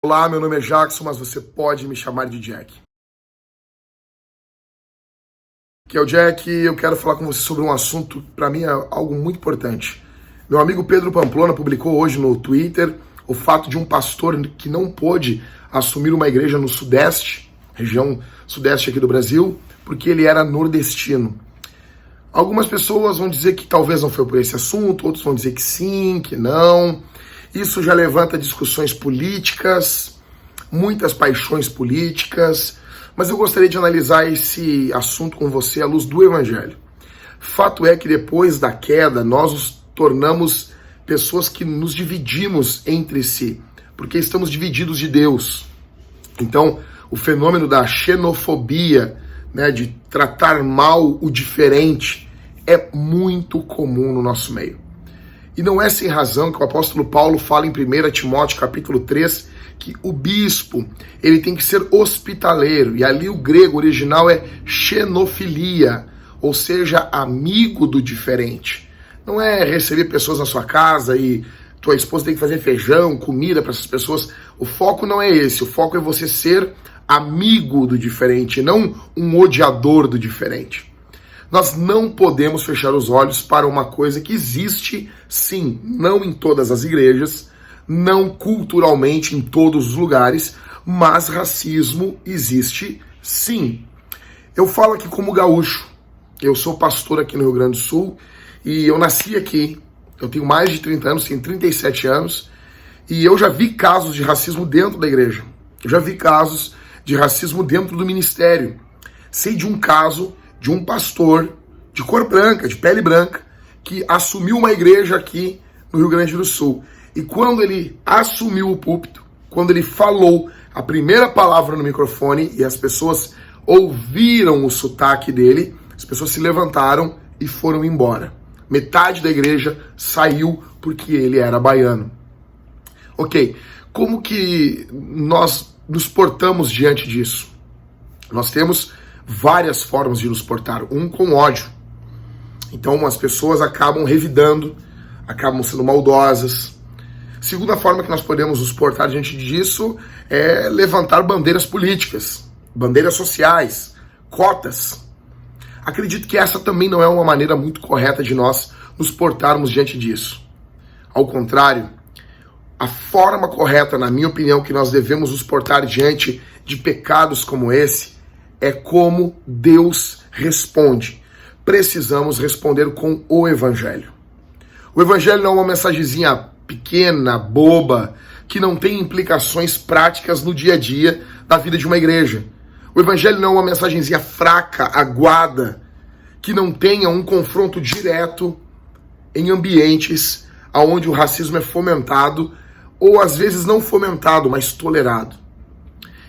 Olá, meu nome é Jackson, mas você pode me chamar de Jack. Que é o Jack, eu quero falar com você sobre um assunto, para mim é algo muito importante. Meu amigo Pedro Pamplona publicou hoje no Twitter o fato de um pastor que não pôde assumir uma igreja no Sudeste, região Sudeste aqui do Brasil, porque ele era nordestino. Algumas pessoas vão dizer que talvez não foi por esse assunto, outros vão dizer que sim, que não. Isso já levanta discussões políticas, muitas paixões políticas, mas eu gostaria de analisar esse assunto com você à luz do Evangelho. Fato é que depois da queda, nós nos tornamos pessoas que nos dividimos entre si, porque estamos divididos de Deus. Então, o fenômeno da xenofobia, de tratar mal o diferente, é muito comum no nosso meio. E não é sem razão que o apóstolo Paulo fala em 1 Timóteo capítulo 3 que o bispo ele tem que ser hospitaleiro. E ali o grego original é xenofilia, ou seja, amigo do diferente. Não é receber pessoas na sua casa e tua esposa tem que fazer feijão, comida para essas pessoas. O foco não é esse. O foco é você ser amigo do diferente, não um odiador do diferente. Nós não podemos fechar os olhos para uma coisa que existe, sim, não em todas as igrejas, não culturalmente em todos os lugares, mas racismo existe, sim. Eu falo aqui como gaúcho, eu sou pastor aqui no Rio Grande do Sul e eu nasci aqui, eu tenho mais de 30 anos, tenho 37 anos, e eu já vi casos de racismo dentro da igreja, eu já vi casos de racismo dentro do ministério. Sei de um caso de um pastor de cor branca, de pele branca, que assumiu uma igreja aqui no Rio Grande do Sul. E quando ele assumiu o púlpito, quando ele falou a primeira palavra no microfone e as pessoas ouviram o sotaque dele, as pessoas se levantaram e foram embora. Metade da igreja saiu porque ele era baiano. Ok, como que nós nos portamos diante disso? Nós temos várias formas de nos portar, com ódio. Então as pessoas acabam revidando, acabam sendo maldosas. Segunda forma que nós podemos nos portar diante disso é levantar bandeiras políticas, bandeiras sociais, cotas. Acredito que essa também não é uma maneira muito correta de nós nos portarmos diante disso. Ao contrário, a forma correta, na minha opinião, que nós devemos nos portar diante de pecados como esse é como Deus responde. Precisamos responder com o Evangelho. O Evangelho não é uma mensagenzinha pequena, boba, que não tem implicações práticas no dia a dia da vida de uma igreja. O Evangelho não é uma mensagenzinha fraca, aguada, que não tenha um confronto direto em ambientes onde o racismo é fomentado, ou às vezes não fomentado, mas tolerado.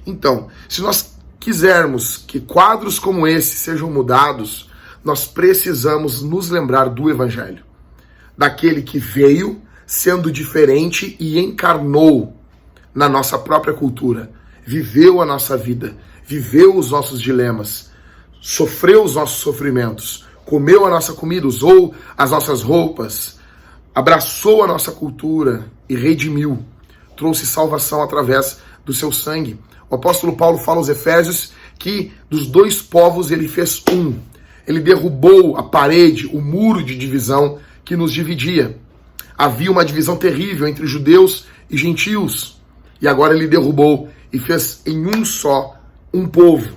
Então, se nós quisermos que quadros como esse sejam mudados, nós precisamos nos lembrar do Evangelho. Daquele que veio sendo diferente e encarnou na nossa própria cultura. Viveu a nossa vida, viveu os nossos dilemas, sofreu os nossos sofrimentos, comeu a nossa comida, usou as nossas roupas, abraçou a nossa cultura e redimiu. Trouxe salvação através do seu sangue. O apóstolo Paulo fala aos Efésios que dos dois povos ele fez um. Ele derrubou a parede, o muro de divisão que nos dividia. Havia uma divisão terrível entre judeus e gentios. E agora ele derrubou e fez em um só um povo.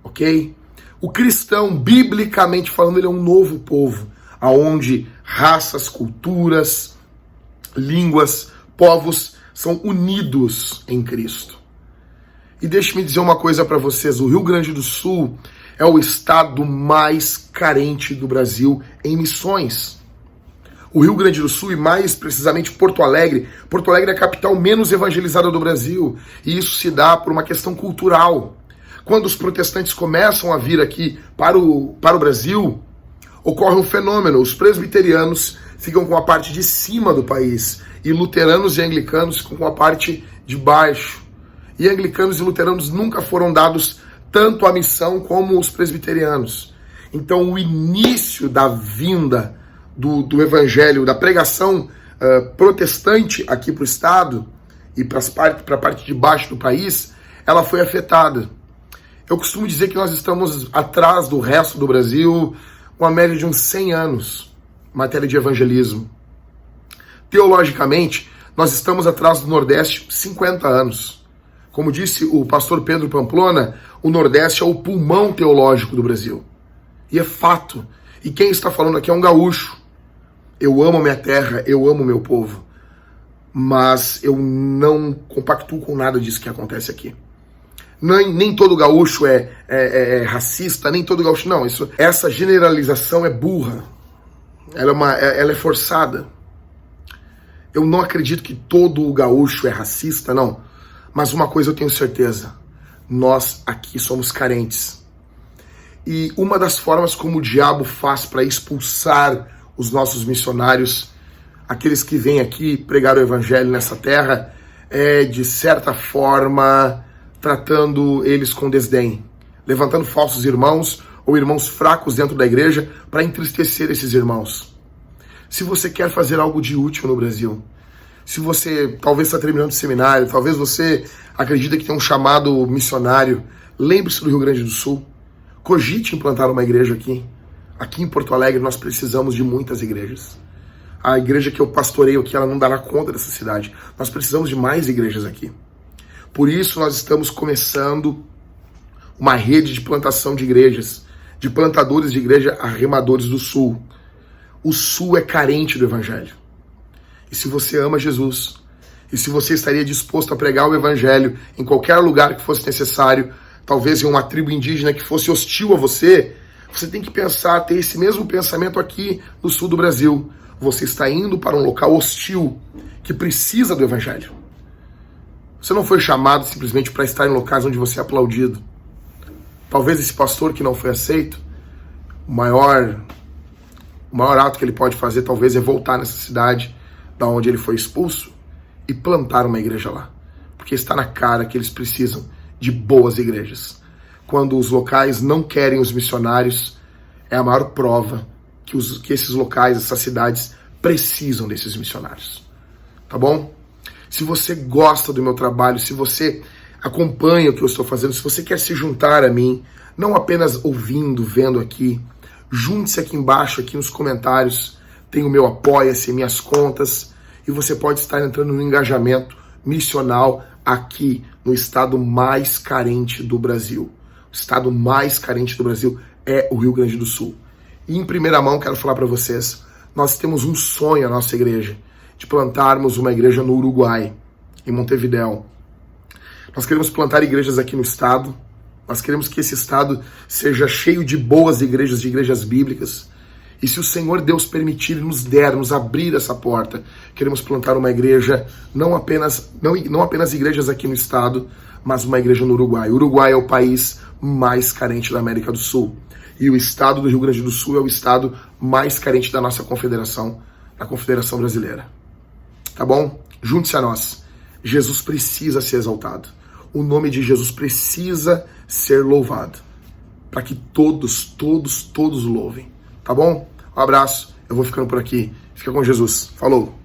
Ok? O cristão, biblicamente falando, ele é um novo povo, aonde raças, culturas, línguas, povos são unidos em Cristo. E deixe-me dizer uma coisa para vocês, o Rio Grande do Sul é o estado mais carente do Brasil em missões. O Rio Grande do Sul e mais precisamente Porto Alegre é a capital menos evangelizada do Brasil, e isso se dá por uma questão cultural. Quando os protestantes começam a vir aqui para o Brasil, ocorre um fenômeno, os presbiterianos ficam com a parte de cima do país, e luteranos e anglicanos ficam com a parte de baixo. E anglicanos e luteranos nunca foram dados tanto a missão como os presbiterianos. Então o início da vinda do evangelho, da pregação protestante aqui para o estado, e para a parte de baixo do país, ela foi afetada. Eu costumo dizer que nós estamos atrás do resto do Brasil, uma média de uns 100 anos, em matéria de evangelismo. Teologicamente, nós estamos atrás do Nordeste 50 anos. Como disse o pastor Pedro Pamplona, o Nordeste é o pulmão teológico do Brasil. E é fato. E quem está falando aqui é um gaúcho. Eu amo minha terra, eu amo meu povo. Mas eu não compactuo com nada disso que acontece aqui. Nem todo gaúcho é racista, nem todo gaúcho... Não, essa generalização é burra. Ela é forçada. Eu não acredito que todo gaúcho é racista, não. Mas uma coisa eu tenho certeza. Nós aqui somos carentes. E uma das formas como o diabo faz para expulsar os nossos missionários, aqueles que vêm aqui pregar o evangelho nessa terra, é, de certa forma, tratando eles com desdém, levantando falsos irmãos ou irmãos fracos dentro da igreja para entristecer esses irmãos. Se você quer fazer algo de útil no Brasil, se você talvez está terminando o seminário, talvez você acredita que tem um chamado missionário, lembre-se do Rio Grande do Sul, cogite implantar uma igreja aqui. Aqui em Porto Alegre nós precisamos de muitas igrejas. A igreja que eu pastoreio aqui, ela não dará conta dessa cidade. Nós precisamos de mais igrejas aqui. Por isso nós estamos começando uma rede de plantação de igrejas, de plantadores de igreja arremadores do Sul. O Sul é carente do Evangelho. E se você ama Jesus, e se você estaria disposto a pregar o Evangelho em qualquer lugar que fosse necessário, talvez em uma tribo indígena que fosse hostil a você, você tem que pensar, ter esse mesmo pensamento aqui no sul do Brasil. Você está indo para um local hostil, que precisa do Evangelho. Você não foi chamado simplesmente para estar em locais onde você é aplaudido. Talvez esse pastor que não foi aceito, o maior ato que ele pode fazer talvez é voltar nessa cidade da onde ele foi expulso e plantar uma igreja lá. Porque está na cara que eles precisam de boas igrejas. Quando os locais não querem os missionários, é a maior prova que esses locais, essas cidades, precisam desses missionários. Tá bom? Se você gosta do meu trabalho, se você acompanha o que eu estou fazendo, se você quer se juntar a mim, não apenas ouvindo, vendo aqui, junte-se aqui embaixo, aqui nos comentários, tem o meu Apoia-se, minhas contas, e você pode estar entrando no engajamento missional aqui no estado mais carente do Brasil. O estado mais carente do Brasil é o Rio Grande do Sul. E em primeira mão quero falar para vocês, nós temos um sonho, a nossa igreja, de plantarmos uma igreja no Uruguai, em Montevidéu. Nós queremos plantar igrejas aqui no estado, nós queremos que esse estado seja cheio de boas igrejas, de igrejas bíblicas. E se o Senhor Deus permitir, nos abrir essa porta, queremos plantar uma igreja, não apenas igrejas aqui no estado, mas uma igreja no Uruguai. O Uruguai é o país mais carente da América do Sul. E o estado do Rio Grande do Sul é o estado mais carente da nossa confederação, da Confederação Brasileira. Tá bom? Junte-se a nós. Jesus precisa ser exaltado. O nome de Jesus precisa ser louvado. Para que todos o louvem. Tá bom? Um abraço. Eu vou ficando por aqui. Fica com Jesus. Falou!